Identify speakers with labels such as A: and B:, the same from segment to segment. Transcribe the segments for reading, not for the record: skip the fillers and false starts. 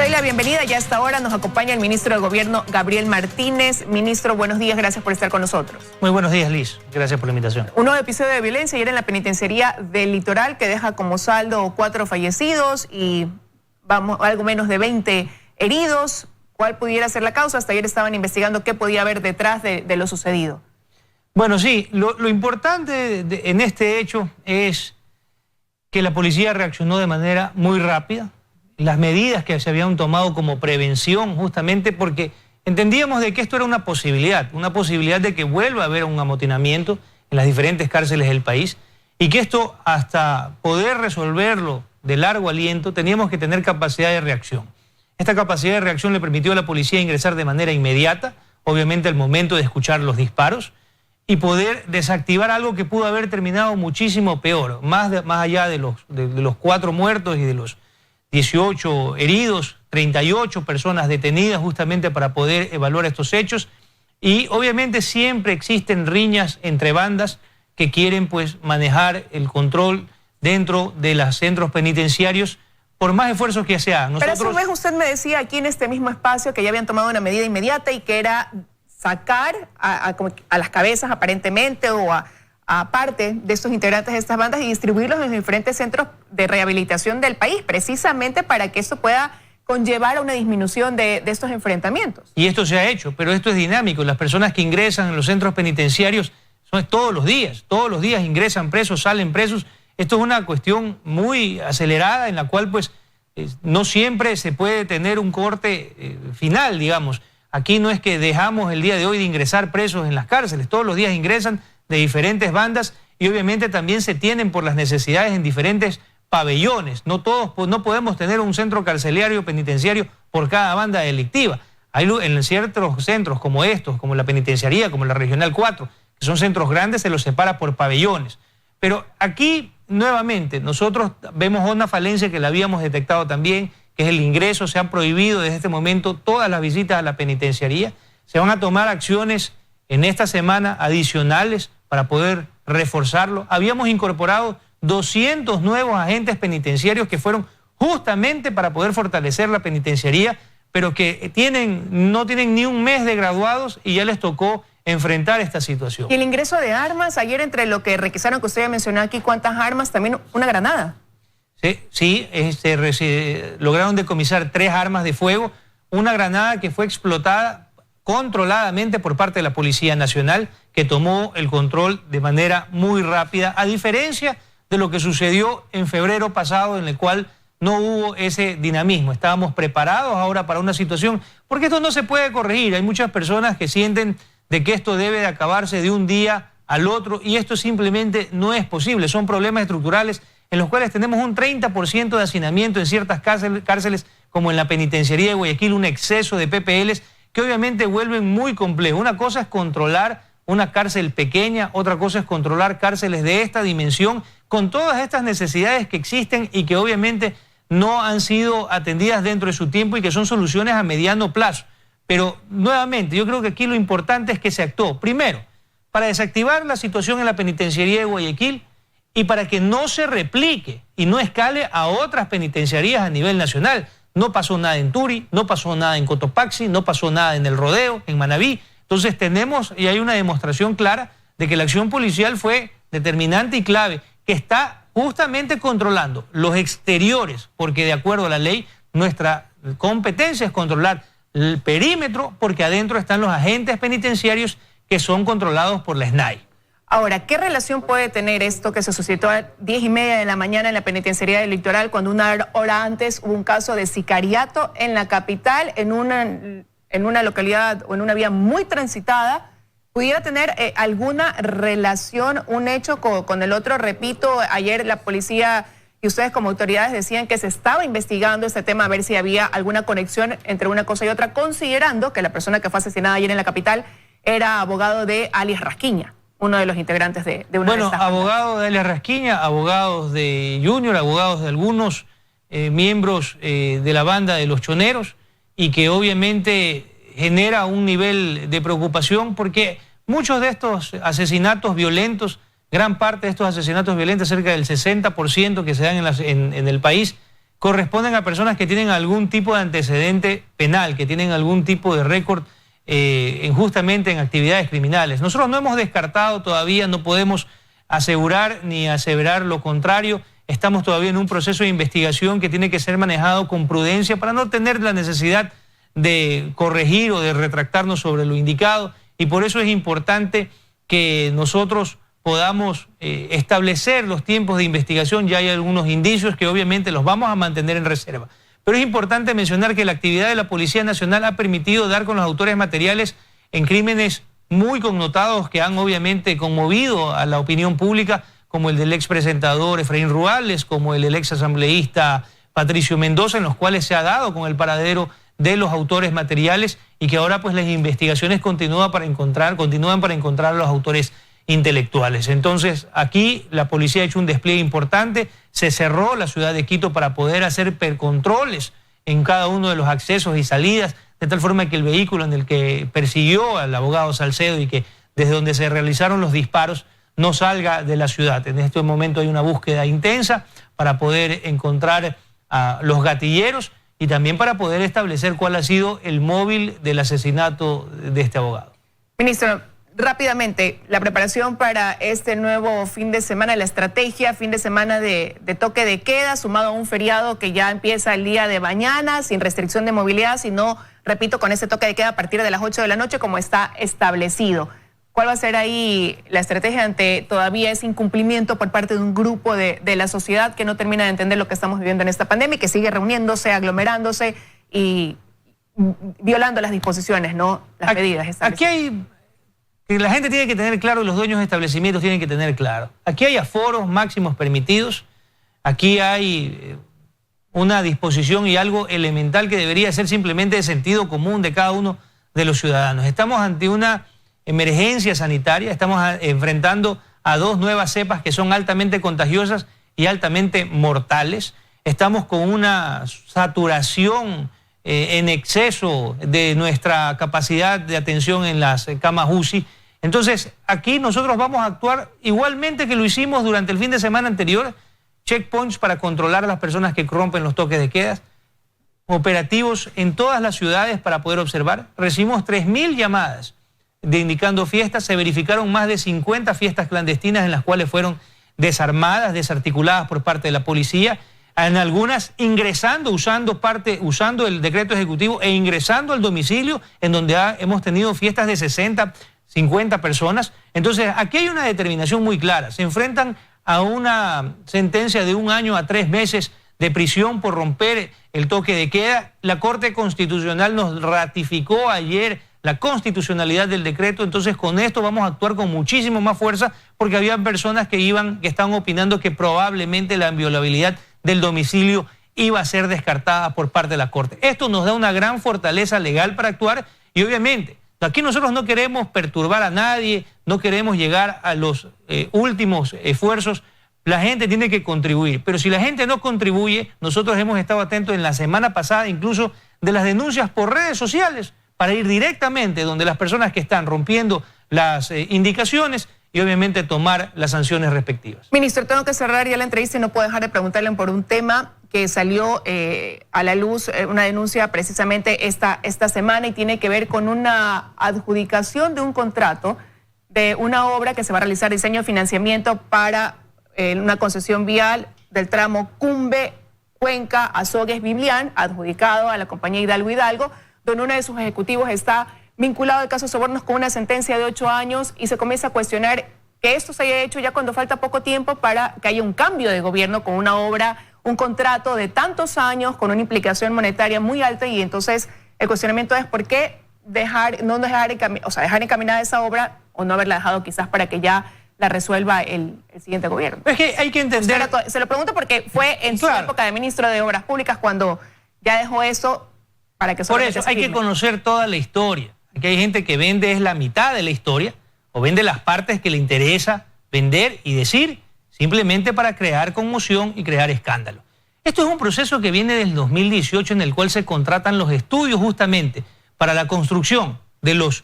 A: doy la bienvenida. Ya a esta hora nos acompaña el ministro de Gobierno, Gabriel Martínez. Ministro, buenos días, gracias por estar con nosotros.
B: Muy buenos días, Liz. Gracias por la invitación.
A: Un nuevo episodio de violencia ayer en la penitenciaría del Litoral que deja como saldo 4 fallecidos y algo menos de 20 heridos. ¿Cuál pudiera ser la causa? Hasta ayer estaban investigando qué podía haber detrás de lo sucedido.
B: Bueno, sí, lo importante en este hecho es que la policía reaccionó de manera muy rápida. Las medidas que se habían tomado como prevención, justamente porque entendíamos de que esto era una posibilidad de que vuelva a haber un amotinamiento en las diferentes cárceles del país y que esto, hasta poder resolverlo de largo aliento, teníamos que tener capacidad de reacción. Esta capacidad de reacción le permitió a la policía ingresar de manera inmediata, obviamente al momento de escuchar los disparos, y poder desactivar algo que pudo haber terminado muchísimo peor, más allá de los 4 muertos y de los 18 heridos, 38 personas detenidas justamente para poder evaluar estos hechos. Y obviamente siempre existen riñas entre bandas que quieren pues manejar el control dentro de los centros penitenciarios por más esfuerzos que se hagan.
A: Pero a su vez usted me decía aquí en este mismo espacio que ya habían tomado una medida inmediata y que era sacar a las cabezas aparentemente o a parte de estos integrantes de estas bandas y distribuirlos en los diferentes centros de rehabilitación del país, precisamente para que esto pueda conllevar a una disminución de estos enfrentamientos.
B: Y esto se ha hecho, pero esto es dinámico. Las personas que ingresan en los centros penitenciarios son todos los días ingresan presos, salen presos. Esto es una cuestión muy acelerada en la cual pues no siempre se puede tener un corte final, digamos. Aquí no es que dejamos el día de hoy de ingresar presos en las cárceles, todos los días ingresan de diferentes bandas y obviamente también se tienen por las necesidades en diferentes pabellones. No podemos tener un centro carcelario penitenciario por cada banda delictiva. Hay en ciertos centros como estos, como la penitenciaría, como la Regional 4, que son centros grandes, se los separa por pabellones. Pero aquí, nuevamente, nosotros vemos una falencia que la habíamos detectado también, que es el ingreso. Se han prohibido desde este momento todas las visitas a la penitenciaría. Se van a tomar acciones en esta semana adicionales para poder reforzarlo. Habíamos incorporado 200 nuevos agentes penitenciarios que fueron justamente para poder fortalecer la penitenciaría, pero que no tienen ni un mes de graduados y ya les tocó enfrentar esta situación.
A: Y el ingreso de armas, ayer entre lo que requisaron, que usted ya mencionó aquí, ¿cuántas armas? También una granada.
B: Sí, lograron decomisar 3 armas de fuego, una granada que fue explotada controladamente por parte de la Policía Nacional, que tomó el control de manera muy rápida, a diferencia de lo que sucedió en febrero pasado, en el cual no hubo ese dinamismo. Estábamos preparados ahora para una situación, porque esto no se puede corregir. Hay muchas personas que sienten de que esto debe de acabarse de un día al otro, y esto simplemente no es posible. Son problemas estructurales en los cuales tenemos un 30% de hacinamiento en ciertas cárceles, como en la penitenciaría de Guayaquil, un exceso de PPLs que obviamente vuelven muy complejo. Una cosa es controlar una cárcel pequeña, otra cosa es controlar cárceles de esta dimensión, con todas estas necesidades que existen y que obviamente no han sido atendidas dentro de su tiempo y que son soluciones a mediano plazo. Pero nuevamente, yo creo que aquí lo importante es que se actuó, primero, para desactivar la situación en la penitenciaría de Guayaquil y para que no se replique y no escale a otras penitenciarías a nivel nacional. No pasó nada en Turi, no pasó nada en Cotopaxi, no pasó nada en El Rodeo, en Manabí. Entonces y hay una demostración clara de que la acción policial fue determinante y clave, que está justamente controlando los exteriores, porque de acuerdo a la ley, nuestra competencia es controlar el perímetro, porque adentro están los agentes penitenciarios que son controlados por la SNAI.
A: Ahora, ¿qué relación puede tener esto que se suscitó a 10:30 de la mañana en la penitenciaría del Litoral, cuando una hora antes hubo un caso de sicariato en la capital, en una localidad o en una vía muy transitada? ¿Pudiera tener alguna relación un hecho con el otro? Repito, ayer la policía y ustedes como autoridades decían que se estaba investigando este tema a ver si había alguna conexión entre una cosa y otra, considerando que la persona que fue asesinada ayer en la capital era abogado de alias Rasquiña, uno de los integrantes de una de estas bandas.
B: Abogados de alias Rasquiña, abogados de Junior, abogados de algunos miembros de la banda de los Choneros, y que obviamente genera un nivel de preocupación porque muchos de estos asesinatos violentos, gran parte de estos asesinatos violentos, cerca del 60% que se dan en el país, corresponden a personas que tienen algún tipo de antecedente penal, que tienen algún tipo de récord justamente en actividades criminales. Nosotros no hemos descartado todavía, no podemos asegurar ni aseverar lo contrario. Estamos todavía en un proceso de investigación que tiene que ser manejado con prudencia para no tener la necesidad de corregir o de retractarnos sobre lo indicado, y por eso es importante que nosotros podamos establecer los tiempos de investigación. Ya hay algunos indicios que obviamente los vamos a mantener en reserva. Pero es importante mencionar que la actividad de la Policía Nacional ha permitido dar con los autores materiales en crímenes muy connotados que han obviamente conmovido a la opinión pública, como el del expresentador Efraín Ruales, como el del exasambleísta Patricio Mendoza, en los cuales se ha dado con el paradero de los autores materiales, y que ahora pues las investigaciones continúan para encontrar a los autores intelectuales. Entonces aquí la policía ha hecho un despliegue importante, se cerró la ciudad de Quito para poder hacer controles en cada uno de los accesos y salidas, de tal forma que el vehículo en el que persiguió al abogado Salcedo y que desde donde se realizaron los disparos no salga de la ciudad. En este momento hay una búsqueda intensa para poder encontrar a los gatilleros y también para poder establecer cuál ha sido el móvil del asesinato de este abogado.
A: Ministro, rápidamente, la preparación para este nuevo fin de semana, la estrategia, fin de semana de toque de queda, sumado a un feriado que ya empieza el día de mañana, sin restricción de movilidad, sino, repito, con ese toque de queda a partir de las 8 de la noche, como está establecido. ¿Cuál va a ser ahí la estrategia ante todavía ese incumplimiento por parte de un grupo de la sociedad que no termina de entender lo que estamos viviendo en esta pandemia y que sigue reuniéndose, aglomerándose y violando las disposiciones, ¿no? Las medidas establecidas?
B: Aquí la gente tiene que tener claro, los dueños de establecimientos tienen que tener claro. Aquí hay aforos máximos permitidos, aquí hay una disposición y algo elemental que debería ser simplemente de sentido común de cada uno de los ciudadanos. Estamos ante una emergencia sanitaria, estamos enfrentando a dos nuevas cepas que son altamente contagiosas y altamente mortales. Estamos con una saturación en exceso de nuestra capacidad de atención en las camas UCI. Entonces, aquí nosotros vamos a actuar igualmente que lo hicimos durante el fin de semana anterior, checkpoints para controlar a las personas que rompen los toques de queda, operativos en todas las ciudades para poder observar. Recibimos 3.000 llamadas de indicando fiestas, se verificaron más de 50 fiestas clandestinas en las cuales fueron desarmadas, desarticuladas por parte de la policía, en algunas ingresando, usando el decreto ejecutivo e ingresando al domicilio, en donde hemos tenido fiestas de 60, 50 personas. Entonces, aquí hay una determinación muy clara. Se enfrentan a una sentencia de 1 año a 3 meses de prisión por romper el toque de queda. La Corte Constitucional nos ratificó ayer la constitucionalidad del decreto. Entonces, con esto vamos a actuar con muchísimo más fuerza, porque había personas que estaban opinando que probablemente la inviolabilidad del domicilio iba a ser descartada por parte de la Corte. Esto nos da una gran fortaleza legal para actuar, y obviamente aquí nosotros no queremos perturbar a nadie, no queremos llegar a los últimos esfuerzos. La gente tiene que contribuir, pero si la gente no contribuye, nosotros hemos estado atentos en la semana pasada incluso de las denuncias por redes sociales, para ir directamente donde las personas que están rompiendo las indicaciones y obviamente tomar las sanciones respectivas.
A: Ministro, tengo que cerrar ya la entrevista y no puedo dejar de preguntarle por un tema que salió a la luz, una denuncia precisamente esta semana, y tiene que ver con una adjudicación de un contrato de una obra que se va a realizar, diseño y financiamiento para una concesión vial del tramo Cumbe, Cuenca, Azogues, Biblián, adjudicado a la compañía Hidalgo Hidalgo, donde uno de sus ejecutivos está vinculado al caso Sobornos con una sentencia de 8 años, y se comienza a cuestionar que esto se haya hecho ya cuando falta poco tiempo para que haya un cambio de gobierno con una obra, un contrato de tantos años con una implicación monetaria muy alta. Y entonces el cuestionamiento es por qué dejar encaminada esa obra, o no haberla dejado quizás para que ya la resuelva el siguiente gobierno.
B: Es que hay que entender...
A: Se lo pregunto porque fue en su época de ministro de Obras Públicas cuando ya dejó eso para que...
B: Por eso hay que conocer toda la historia. Aquí hay gente que vende es la mitad de la historia, o vende las partes que le interesa vender y decir, simplemente para crear conmoción y crear escándalo. Esto es un proceso que viene del 2018, en el cual se contratan los estudios justamente para la construcción de los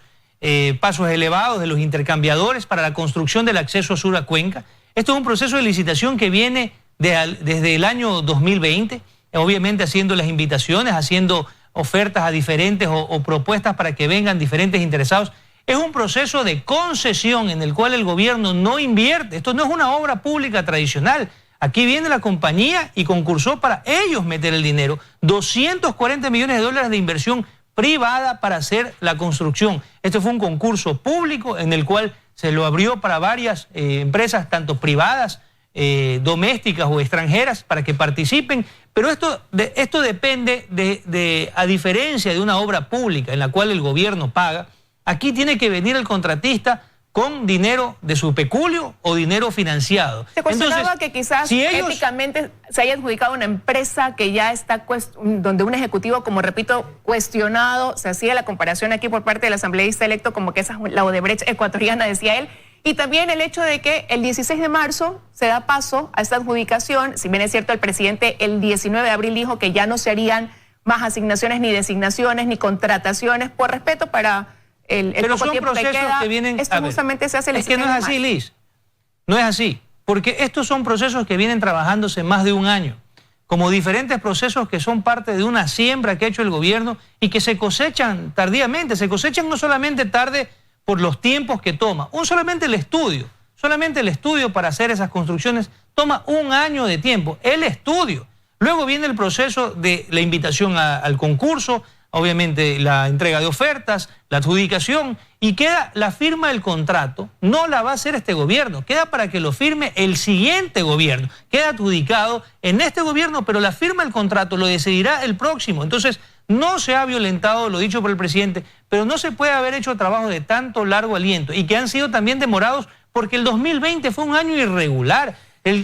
B: pasos elevados, de los intercambiadores, para la construcción del acceso sur a Cuenca. Esto es un proceso de licitación que viene desde el año 2020, obviamente haciendo las invitaciones, haciendo ofertas a diferentes o propuestas para que vengan diferentes interesados. Es un proceso de concesión en el cual el gobierno no invierte. Esto no es una obra pública tradicional. Aquí viene la compañía y concursó para ellos meter el dinero. 240 millones de dólares de inversión privada para hacer la construcción. Este fue un concurso público en el cual se lo abrió para varias empresas, tanto privadas, domésticas o extranjeras, para que participen. Pero esto depende a diferencia de una obra pública en la cual el gobierno paga, aquí tiene que venir el contratista con dinero de su peculio o dinero financiado.
A: Se cuestionaba que quizás si éticamente se haya adjudicado una empresa que ya está, donde un ejecutivo, como repito, cuestionado, se hacía la comparación aquí por parte del asambleísta electo como que esa es la Odebrecht ecuatoriana, decía él, y también el hecho de que el 16 de marzo se da paso a esta adjudicación. Si bien es cierto, el presidente el 19 de abril dijo que ya no se harían más asignaciones, ni designaciones, ni contrataciones, por respeto para el poco tiempo que queda. Esto justamente se hace el 16 de marzo.
B: Es que no es así, Liz. No es así. Porque estos son procesos que vienen trabajándose más de un año, como diferentes procesos que son parte de una siembra que ha hecho el gobierno y que se cosechan tardíamente. Se cosechan no solamente tarde por los tiempos que toma. Solamente el estudio para hacer esas construcciones toma un año de tiempo, el estudio. Luego viene el proceso de la invitación al concurso, obviamente la entrega de ofertas, la adjudicación, y queda la firma del contrato. No la va a hacer este gobierno, queda para que lo firme el siguiente gobierno. Queda adjudicado en este gobierno, pero la firma del contrato lo decidirá el próximo. Entonces, no se ha violentado lo dicho por el presidente, pero no se puede haber hecho trabajo de tanto largo aliento y que han sido también demorados porque el 2020 fue un año irregular.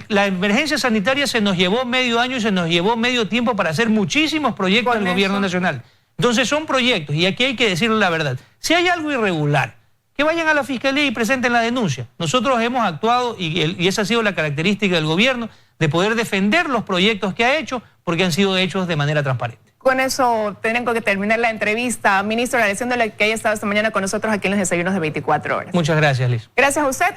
B: La emergencia sanitaria se nos llevó medio año y se nos llevó medio tiempo para hacer muchísimos proyectos del gobierno nacional. Entonces son proyectos, y aquí hay que decirle la verdad. Si hay algo irregular, que vayan a la fiscalía y presenten la denuncia. Nosotros hemos actuado, y esa ha sido la característica del gobierno, de poder defender los proyectos que ha hecho, porque han sido hechos de manera transparente.
A: Con eso tengo que terminar la entrevista. Ministro, agradeciéndole que haya estado esta mañana con nosotros aquí en los desayunos de 24 horas.
B: Muchas gracias, Liz.
A: Gracias a usted.